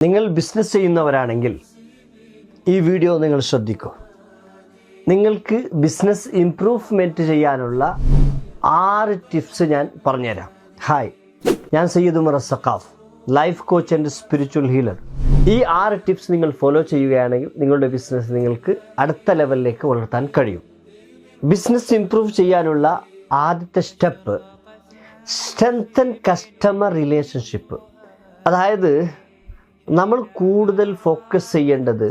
നിങ്ങൾ ബിസിനസ് ചെയ്യുന്നവരാണെങ്കിൽ ഈ വീഡിയോ നിങ്ങൾ ശ്രദ്ധിക്കൂ. നിങ്ങൾക്ക് ബിസിനസ് ഇംപ്രൂവ്മെൻറ്റ് ചെയ്യാനുള്ള 6 ടിപ്സ് ഞാൻ പറഞ്ഞുതരാം. ഹായ്, ഞാൻ Sayyid Umar Sakhaf, life coach and spiritual healer. ഈ 6 ടിപ്സ് നിങ്ങൾ ഫോളോ ചെയ്യുകയാണെങ്കിൽ നിങ്ങളുടെ ബിസിനസ് നിങ്ങൾക്ക് അടുത്ത ലെവലിലേക്ക് വളർത്താൻ കഴിയും. ബിസിനസ് ഇംപ്രൂവ് ചെയ്യാനുള്ള ആദ്യത്തെ സ്റ്റെപ്പ് സ്ട്രെങ്തൻ കസ്റ്റമർ റിലേഷൻഷിപ്പ്. അതായത് നമ്മൾ കൂടുതൽ ഫോക്കസ് ചെയ്യേണ്ടത്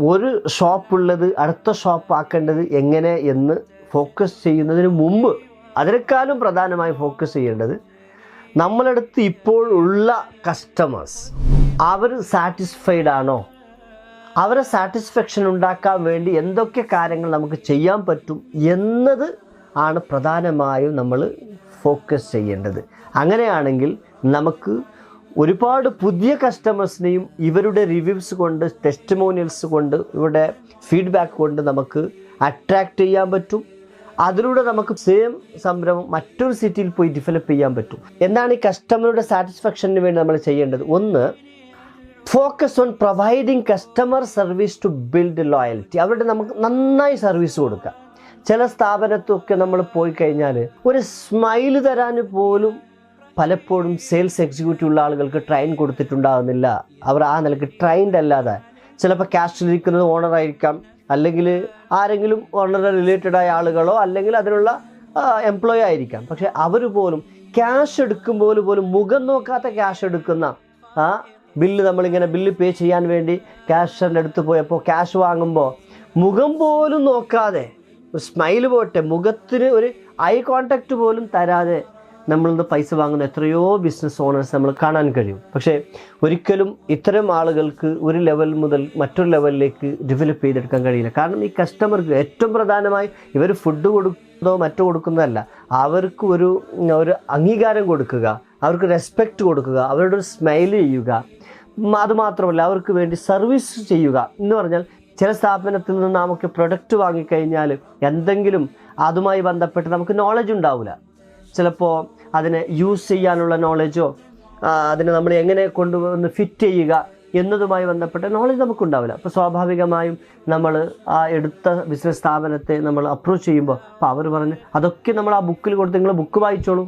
ഒരു ഷോപ്പുള്ളത് അടുത്ത ഷോപ്പ് ആക്കേണ്ടത് എങ്ങനെ എന്ന് ഫോക്കസ് ചെയ്യുന്നതിന് മുമ്പ് അതിനേക്കാളും പ്രധാനമായി ഫോക്കസ് ചെയ്യേണ്ടത് നമ്മളടുത്ത് ഇപ്പോൾ ഉള്ള കസ്റ്റമേഴ്സ് അവർ സാറ്റിസ്ഫൈഡ് ആണോ, അവരെ സാറ്റിസ്ഫാക്ഷൻ ഉണ്ടാക്കാൻ വേണ്ടി എന്തൊക്കെ കാര്യങ്ങൾ നമുക്ക് ചെയ്യാൻ പറ്റും എന്നത് ആണ് പ്രധാനമായും നമ്മൾ ഫോക്കസ് ചെയ്യേണ്ടത്. അങ്ങനെയാണെങ്കിൽ നമുക്ക് ഒരുപാട് പുതിയ കസ്റ്റമേഴ്സിനെയും ഇവരുടെ റിവ്യൂസ് കൊണ്ട്, ടെസ്റ്റിമോണിയൽസ് കൊണ്ട്, ഇവരുടെ ഫീഡ്ബാക്ക് കൊണ്ട് നമുക്ക് അട്രാക്റ്റ് ചെയ്യാൻ പറ്റും. അതിലൂടെ നമുക്ക് സെയിം സംരംഭം മറ്റൊരു സിറ്റിയിൽ പോയി ഡെവലപ്പ് ചെയ്യാൻ പറ്റും. എന്താണ് ഈ കസ്റ്റമറുടെ സാറ്റിസ്ഫാക്ഷന് വേണ്ടി നമ്മൾ ചെയ്യേണ്ടത്? ഒന്ന്, focus on providing customer service to build loyalty. അവരുടെ നമുക്ക് നന്നായി സർവീസ് കൊടുക്കുക. ചില സ്ഥാപനത്തൊക്കെ നമ്മൾ പോയി കഴിഞ്ഞാൽ ഒരു സ്മൈല് തരാൻ പോലും പലപ്പോഴും സെയിൽസ് എക്സിക്യൂട്ടീവ് ഉള്ള ആളുകൾക്ക് ട്രെയിൻ കൊടുത്തിട്ടുണ്ടാകുന്നില്ല. അവർ ആ നിലയ്ക്ക് ട്രെയിൻഡ് അല്ലാതെ, ചിലപ്പോൾ ക്യാഷിലിരിക്കുന്നത് ഓണറായിരിക്കാം, അല്ലെങ്കിൽ ആരെങ്കിലും ഓണർ റിലേറ്റഡ് ആയ ആളുകളോ അല്ലെങ്കിൽ അതിനുള്ള എംപ്ലോയി ആയിരിക്കാം. പക്ഷേ അവർ പോലും ക്യാഷ് എടുക്കുമ്പോൾ പോലും മുഖം നോക്കാത്ത ക്യാഷ് എടുക്കുന്ന ബില്ല്, നമ്മളിങ്ങനെ ബില്ല് പേ ചെയ്യാൻ വേണ്ടി ക്യാഷിൻ്റെ അടുത്ത് പോയപ്പോൾ ക്യാഷ് വാങ്ങുമ്പോൾ മുഖം പോലും നോക്കാതെ, സ്മൈല് പോട്ടെ, മുഖത്തിന് ഒരു ഐ കോണ്ടാക്റ്റ് പോലും തരാതെ നമ്മളിന്ന് പൈസ വാങ്ങുന്ന എത്രയോ ബിസിനസ് ഓണേഴ്സ് നമ്മൾ കാണാൻ കഴിയും. പക്ഷേ ഒരിക്കലും ഇത്തരം ആളുകൾക്ക് ഒരു ലെവൽ മുതൽ മറ്റൊരു ലെവലിലേക്ക് ഡെവലപ്പ് ചെയ്തെടുക്കാൻ കഴിയില്ല. കാരണം ഈ കസ്റ്റമർക്ക് ഏറ്റവും പ്രധാനമായി ഇവർ ഫുഡ് കൊടുക്കുന്നതോ മറ്റോ കൊടുക്കുന്നതല്ല, അവർക്ക് ഒരു അംഗീകാരം കൊടുക്കുക, അവർക്ക് റെസ്പെക്റ്റ് കൊടുക്കുക, അവരുടെ ഒരു സ്മൈൽ ചെയ്യുക. അതുമാത്രമല്ല അവർക്ക് വേണ്ടി സർവീസ് ചെയ്യുക എന്ന് പറഞ്ഞാൽ, ചില സ്ഥാപനത്തിൽ നിന്ന് നമുക്ക് പ്രൊഡക്റ്റ് വാങ്ങിക്കഴിഞ്ഞാൽ എന്തെങ്കിലും അതുമായി ബന്ധപ്പെട്ട് നമുക്ക് നോളജ് ഉണ്ടാവില്ല. ചിലപ്പോൾ അതിനെ യൂസ് ചെയ്യാനുള്ള നോളജോ അതിനെ നമ്മൾ എങ്ങനെ കൊണ്ടുവന്ന് ഫിറ്റ് ചെയ്യുക എന്നതുമായി ബന്ധപ്പെട്ട നോളജ് നമുക്കുണ്ടാവില്ല. അപ്പോൾ സ്വാഭാവികമായും നമ്മൾ ആ എടുത്ത ബിസിനസ് സ്ഥാപനത്തെ നമ്മൾ അപ്രോച്ച് ചെയ്യുമ്പോൾ അപ്പോൾ അവർ പറഞ്ഞ് അതൊക്കെ നമ്മൾ ആ ബുക്കിൽ കൊടുത്ത് നിങ്ങൾ ബുക്ക് വായിച്ചോളൂ,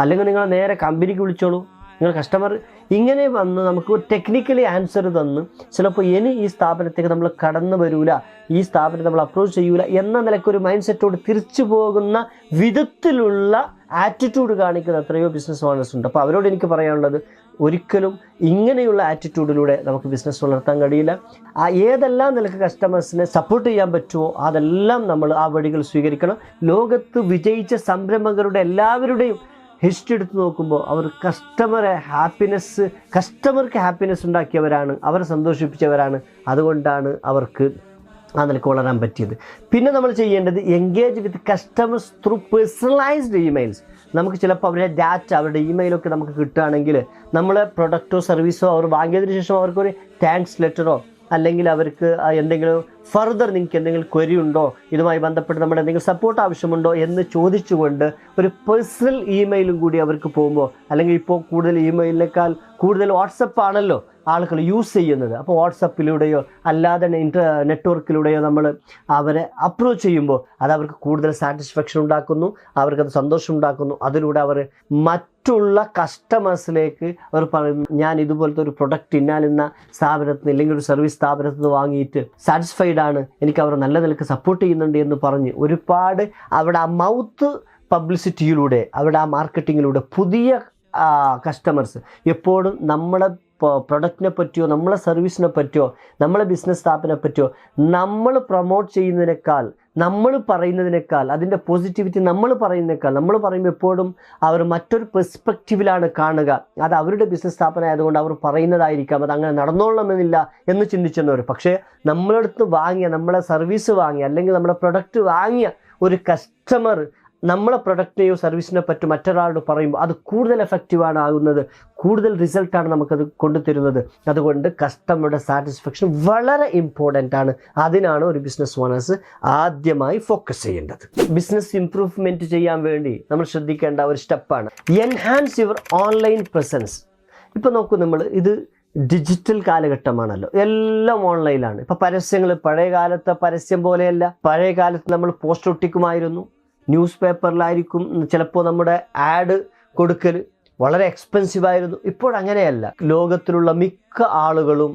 അല്ലെങ്കിൽ നിങ്ങൾ നേരെ കമ്പനിക്ക് വിളിച്ചോളൂ, നിങ്ങൾ കസ്റ്റമർ ഇങ്ങനെ വന്ന് നമുക്ക് ടെക്നിക്കലി ആൻസർ തന്ന് ചിലപ്പോൾ ഇനി ഈ സ്ഥാപനത്തേക്ക് നമ്മൾ കടന്നു വരൂല, ഈ സ്ഥാപനത്തെ നമ്മൾ അപ്രോച്ച് ചെയ്യൂല എന്ന നിലയ്ക്കൊരു മൈൻഡ് സെറ്റോട് തിരിച്ചു പോകുന്ന വിധത്തിലുള്ള ആറ്റിറ്റ്യൂഡ് കാണിക്കുന്ന എത്രയോ ബിസിനസ് ഓണേഴ്സ് ഉണ്ട്. അപ്പോൾ അവരോട് എനിക്ക് പറയാനുള്ളത്, ഒരിക്കലും ഇങ്ങനെയുള്ള ആറ്റിറ്റ്യൂഡിലൂടെ നമുക്ക് ബിസിനസ് വളർത്താൻ കഴിയില്ല. ഏതെല്ലാം നിലക്ക് കസ്റ്റമേഴ്സിനെ സപ്പോർട്ട് ചെയ്യാൻ പറ്റുമോ അതെല്ലാം നമ്മൾ ആ വഴികൾ സ്വീകരിക്കണം. ലോകത്ത് വിജയിച്ച സംരംഭകരുടെ എല്ലാവരുടെയും ഹിസ്റ്ററി എടുത്ത് നോക്കുമ്പോൾ അവർ കസ്റ്റമർക്ക് ഹാപ്പിനെസ് ഉണ്ടാക്കിയവരാണ്, അവരെ സന്തോഷിപ്പിച്ചവരാണ്. അതുകൊണ്ടാണ് അവർക്ക് ആ നിലക്ക് വളരാൻ പറ്റിയത്. പിന്നെ നമ്മൾ ചെയ്യേണ്ടത് എൻഗേജ് വിത്ത് കസ്റ്റമേഴ്സ് ത്രൂ പേഴ്സണലൈസ്ഡ് ഇമെയിൽസ്. നമുക്ക് ചിലപ്പോൾ അവരുടെ ഡാറ്റ, അവരുടെ ഇമെയിലൊക്കെ നമുക്ക് കിട്ടുകയാണെങ്കിൽ നമ്മളെ പ്രൊഡക്റ്റോ സർവീസോ അവർ വാങ്ങിയതിന് ശേഷം അവർക്കൊരു താങ്ക്സ് ലെറ്ററോ അല്ലെങ്കിൽ അവർക്ക് എന്തെങ്കിലും ഫർദർ നിങ്ങൾക്ക് എന്തെങ്കിലും ക്വരി ഉണ്ടോ, ഇതുമായി ബന്ധപ്പെട്ട് നമ്മുടെ എന്തെങ്കിലും സപ്പോർട്ട് ആവശ്യമുണ്ടോ എന്ന് ചോദിച്ചുകൊണ്ട് ഒരു പേഴ്സണൽ ഇമെയിലും കൂടി അവർക്ക് പോകുമ്പോൾ, അല്ലെങ്കിൽ ഇപ്പോൾ കൂടുതൽ ഇമെയിലിനേക്കാൾ കൂടുതൽ വാട്സപ്പ് ആണല്ലോ ആളുകൾ യൂസ് ചെയ്യുന്നത്. അപ്പോൾ വാട്സപ്പിലൂടെയോ അല്ലാതെ നെറ്റ്വർക്കിലൂടെയോ നമ്മൾ അവരെ അപ്രോച്ച് ചെയ്യുമ്പോൾ അത് അവർക്ക് കൂടുതൽ സാറ്റിസ്ഫാക്ഷൻ ഉണ്ടാക്കുന്നു, അവർക്കത് സന്തോഷം ഉണ്ടാക്കുന്നു. അതിലൂടെ അവർ മറ്റുള്ള കസ്റ്റമേഴ്സിലേക്ക് അവർ പറയുന്നു, ഞാൻ ഇതുപോലത്തെ ഒരു പ്രൊഡക്റ്റ് ഇന്ന സ്ഥാപനത്തിൽ നിന്ന് അല്ലെങ്കിൽ ഒരു സർവീസ് സ്ഥാപനത്തിൽ നിന്ന് വാങ്ങിയിട്ട് സാറ്റിസ്ഫൈഡ് ആണ്, എനിക്ക് അവർ നല്ല നിലക്ക് സപ്പോർട്ട് ചെയ്യുന്നുണ്ട് എന്ന് പറഞ്ഞ് ഒരുപാട് അവിടെ ആ മൗത്ത് പബ്ലിസിറ്റിയിലൂടെ, അവിടെ ആ മാർക്കറ്റിങ്ങിലൂടെ പുതിയ കസ്റ്റമേഴ്സ് എപ്പോഴും നമ്മളെ പ്രൊഡക്റ്റിനെ പറ്റിയോ നമ്മളെ സർവീസിനെ പറ്റിയോ നമ്മളെ ബിസിനസ് സ്ഥാപനത്തെ പറ്റിയോ നമ്മൾ പ്രൊമോട്ട് ചെയ്യുന്നതിനേക്കാൾ, നമ്മൾ പറയുന്നതിനേക്കാൾ, അതിൻ്റെ പോസിറ്റിവിറ്റി നമ്മൾ പറയുമ്പോൾ എപ്പോഴും അവർ മറ്റൊരു പെർസ്പെക്റ്റീവിലാണ് കാണുക. അത് അവരുടെ ബിസിനസ് സ്ഥാപനം ആയതുകൊണ്ട് അവർ പറയുന്നതായിരിക്കാം, അത് അങ്ങനെ നടന്നോളണമെന്നില്ല എന്ന് ചിന്തിച്ചെന്നവർ. പക്ഷേ നമ്മളടുത്ത് വാങ്ങിയ, നമ്മളെ സർവീസ് വാങ്ങിയ അല്ലെങ്കിൽ നമ്മുടെ പ്രൊഡക്റ്റ് വാങ്ങിയ ഒരു കസ്റ്റമർ നമ്മളെ പ്രൊഡക്റ്റിനെയോ സർവീസിനെ പറ്റി മറ്റൊരാളോട് പറയുമ്പോൾ അത് കൂടുതൽ എഫക്റ്റീവാണ് ആകുന്നത്, കൂടുതൽ റിസൾട്ടാണ് നമുക്കത് കൊണ്ടുതരുന്നത്. അതുകൊണ്ട് കസ്റ്റമറുടെ സാറ്റിസ്ഫാക്ഷൻ വളരെ ഇമ്പോർട്ടൻ്റ് ആണ്. അതിനാണ് ഒരു ബിസിനസ് ഓണേഴ്സ് ആദ്യമായി ഫോക്കസ് ചെയ്യേണ്ടത്. ബിസിനസ് ഇംപ്രൂവ്മെൻറ്റ് ചെയ്യാൻ വേണ്ടി നമ്മൾ ശ്രദ്ധിക്കേണ്ട ഒരു സ്റ്റെപ്പാണ് എൻഹാൻസ് യുവർ ഓൺലൈൻ പ്രസൻസ്. ഇപ്പോൾ നോക്കൂ, നമ്മൾ ഇത് ഡിജിറ്റൽ കാലഘട്ടമാണല്ലോ, എല്ലാം ഓൺലൈനിലാണ്. ഇപ്പം പരസ്യങ്ങൾ പഴയ കാലത്തെ പരസ്യം പോലെയല്ല. പഴയ കാലത്ത് നമ്മൾ പോസ്റ്റർ ഒട്ടിക്കുമായിരുന്നു, ന്യൂസ് പേപ്പറിലായിരിക്കും ചിലപ്പോൾ നമ്മുടെ ആഡ് കൊടുക്കൽ, വളരെ എക്സ്പെൻസീവ് ആയിരുന്നു. ഇപ്പോഴങ്ങനെയല്ല. ലോകത്തിലുള്ള മിക്ക ആളുകളും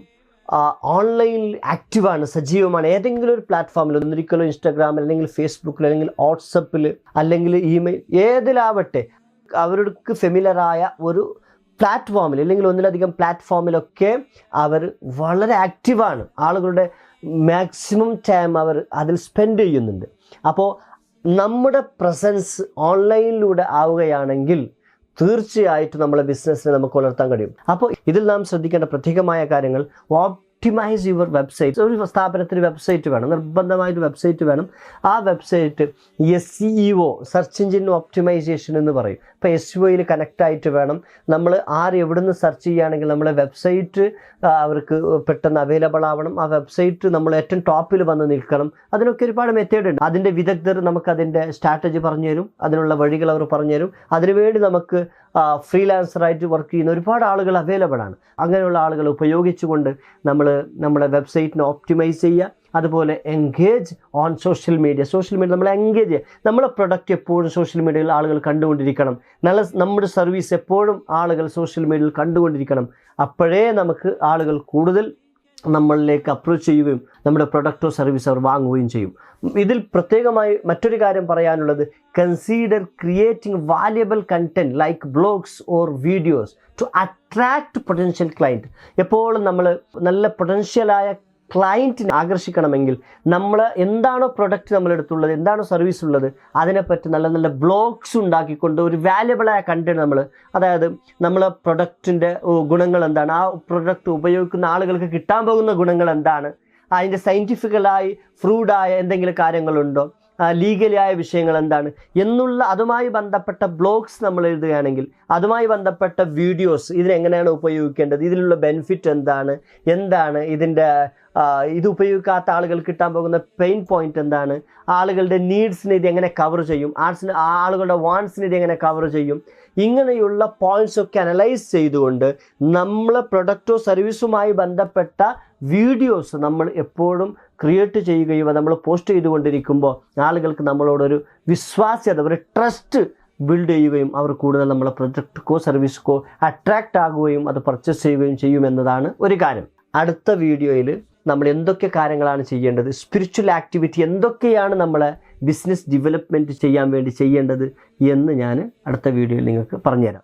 ഓൺലൈനിൽ ആക്റ്റീവാണ്, സജീവമാണ്. ഏതെങ്കിലും ഒരു പ്ലാറ്റ്ഫോമിൽ, ഒന്നിരിക്കലും ഇൻസ്റ്റാഗ്രാമിൽ അല്ലെങ്കിൽ ഫേസ്ബുക്കിൽ അല്ലെങ്കിൽ വാട്സപ്പിൽ അല്ലെങ്കിൽ ഇമെയിൽ, ഏതിലാവട്ടെ അവർക്ക് ഫെമിലറായ ഒരു പ്ലാറ്റ്ഫോമിൽ അല്ലെങ്കിൽ ഒന്നിലധികം പ്ലാറ്റ്ഫോമിലൊക്കെ അവർ വളരെ ആക്റ്റീവാണ്. ആളുകളുടെ മാക്സിമം ടൈം അവർ അതിൽ സ്പെൻഡ് ചെയ്യുന്നുണ്ട്. അപ്പോൾ നമ്മുടെ പ്രസൻസ് ഓൺലൈനിലൂടെ ആവുകയാണെങ്കിൽ തീർച്ചയായിട്ടും നമ്മളെ ബിസിനസ്സിനെ നമുക്ക് വളർത്താൻ കഴിയും. അപ്പോൾ ഇതിൽ നാം ശ്രദ്ധിക്കേണ്ട പ്രത്യേകമായ കാര്യങ്ങൾ: ഒപ്റ്റിമൈസ് യുവർ വെബ്സൈറ്റ്. ഒരു സ്ഥാപനത്തിന് വെബ്സൈറ്റ് വേണം, നിർബന്ധമായിട്ട് വെബ്സൈറ്റ് വേണം. ആ website SEO, search engine optimisation എന്ന് പറയും. ഇപ്പോൾ SEOയിൽ കണക്റ്റായിട്ട് വേണം. നമ്മൾ എവിടെ നിന്ന് സെർച്ച് ചെയ്യുകയാണെങ്കിൽ നമ്മളെ വെബ്സൈറ്റ് അവർക്ക് പെട്ടെന്ന് അവൈലബിൾ ആവണം. ആ വെബ്സൈറ്റ് നമ്മൾ ഏറ്റവും ടോപ്പിൽ വന്ന് നിൽക്കണം. അതിനൊക്കെ ഒരുപാട് മെത്തേഡ് ഉണ്ട്. അതിൻ്റെ വിദഗ്ധർ നമുക്കതിൻ്റെ സ്ട്രാറ്റജി പറഞ്ഞു തരും, അതിനുള്ള വഴികൾ അവർ പറഞ്ഞു തരും. അതിനുവേണ്ടി നമുക്ക് ഫ്രീലാൻസറായിട്ട് വർക്ക് ചെയ്യുന്ന ഒരുപാട് ആളുകൾ അവൈലബിൾ ആണ്. അങ്ങനെയുള്ള ആളുകൾ ഉപയോഗിച്ചുകൊണ്ട് നമ്മുടെ വെബ്സൈറ്റിനെ ഓപ്റ്റിമൈസ് ചെയ്യുക. അതുപോലെ എൻഗേജ് ഓൺ സോഷ്യൽ മീഡിയ. നമ്മൾ എൻഗേജ് ചെയ്യുക. നമ്മളെ പ്രൊഡക്റ്റ് എപ്പോഴും സോഷ്യൽ മീഡിയയിൽ ആളുകൾ കണ്ടുകൊണ്ടിരിക്കണം. നമ്മുടെ സർവീസ് എപ്പോഴും ആളുകൾ സോഷ്യൽ മീഡിയയിൽ കണ്ടുകൊണ്ടിരിക്കണം. അപ്പോഴേ നമുക്ക് ആളുകൾ കൂടുതൽ നമ്മളിലേക്ക് അപ്രോച്ച് ചെയ്യുകയും നമ്മുടെ പ്രൊഡക്റ്റോ സർവീസോ അവർ വാങ്ങുകയും ചെയ്യും. ഇതിൽ പ്രത്യേകമായി മറ്റൊരു കാര്യം പറയാനുള്ളത്: consider creating valuable content like blogs or videos to attract potential client. എപ്പോഴും നമ്മൾ നല്ല പൊട്ടൻഷ്യലായ ക്ലയൻറ്റിനെ ആകർഷിക്കണമെങ്കിൽ നമ്മൾ എന്താണോ പ്രൊഡക്റ്റ് നമ്മളെടുത്തുള്ളത്, എന്താണോ സർവീസ് ഉള്ളത്, അതിനെപ്പറ്റി നല്ല നല്ല ബ്ലോഗ്സ് ഉണ്ടാക്കിക്കൊണ്ട് ഒരു വാല്യബിളായ കണ്ടന്റ് അതായത് നമ്മളെ പ്രൊഡക്റ്റിൻ്റെ ഗുണങ്ങൾ എന്താണ്, ആ പ്രൊഡക്റ്റ് ഉപയോഗിക്കുന്ന ആളുകൾക്ക് കിട്ടാൻ പോകുന്ന ഗുണങ്ങൾ എന്താണ്, അതിൻ്റെ സയൻറ്റിഫിക്കലായി പ്രൂവ്ഡായ എന്തെങ്കിലും കാര്യങ്ങളുണ്ടോ, ലീഗലിയായ വിഷയങ്ങൾ എന്താണ് എന്നുള്ള അതുമായി ബന്ധപ്പെട്ട ബ്ലോഗ്സ് നമ്മൾ എഴുതുകയാണെങ്കിൽ, അതുമായി ബന്ധപ്പെട്ട വീഡിയോസ്, ഇതിനെങ്ങനെയാണ് ഉപയോഗിക്കേണ്ടത്, ഇതിലുള്ള ബെനിഫിറ്റ് എന്താണ് ഇതിൻ്റെ ഇത് ഉപയോഗിക്കാത്ത ആളുകൾക്ക് കിട്ടാൻ പോകുന്ന പെയിൻ പോയിന്റ് എന്താണ്, ആളുകളുടെ നീഡ്സിനെ ഇത് എങ്ങനെ കവർ ചെയ്യും, ആളുകളുടെ വാണ്ട്സിനെ ഇത് എങ്ങനെ കവർ ചെയ്യും, ഇങ്ങനെയുള്ള പോയിന്റ്സ് ഒക്കെ അനലൈസ് ചെയ്തുകൊണ്ട് നമ്മളെ പ്രൊഡക്റ്റോ സർവീസുമായി ബന്ധപ്പെട്ട വീഡിയോസ് നമ്മൾ എപ്പോഴും ക്രിയേറ്റ് ചെയ്യുകയും നമ്മൾ പോസ്റ്റ് ചെയ്തുകൊണ്ടിരിക്കുമ്പോൾ ആളുകൾക്ക് നമ്മളോടൊരു വിശ്വാസ്യത, ഒരു ട്രസ്റ്റ് ബിൽഡ് ചെയ്യുകയും അവർ കൂടുതൽ നമ്മളെ പ്രൊഡക്റ്റോ സർവീസ്ക്കോ അട്രാക്റ്റ് ആകുകയും അത് പർച്ചേസ് ചെയ്യുകയും ചെയ്യുമെന്നതാണ് ഒരു കാര്യം. അടുത്ത വീഡിയോയിൽ നമ്മൾ എന്തൊക്കെ കാര്യങ്ങളാണ് ചെയ്യേണ്ടത്, സ്പിരിച്വൽ ആക്ടിവിറ്റി എന്തൊക്കെയാണ് നമ്മളെ ബിസിനസ് ഡെവലപ്മെൻറ്റ് ചെയ്യാൻ വേണ്ടി ചെയ്യേണ്ടത് എന്ന് ഞാൻ അടുത്ത വീഡിയോയിൽ നിങ്ങൾക്ക് പറഞ്ഞുതരാം.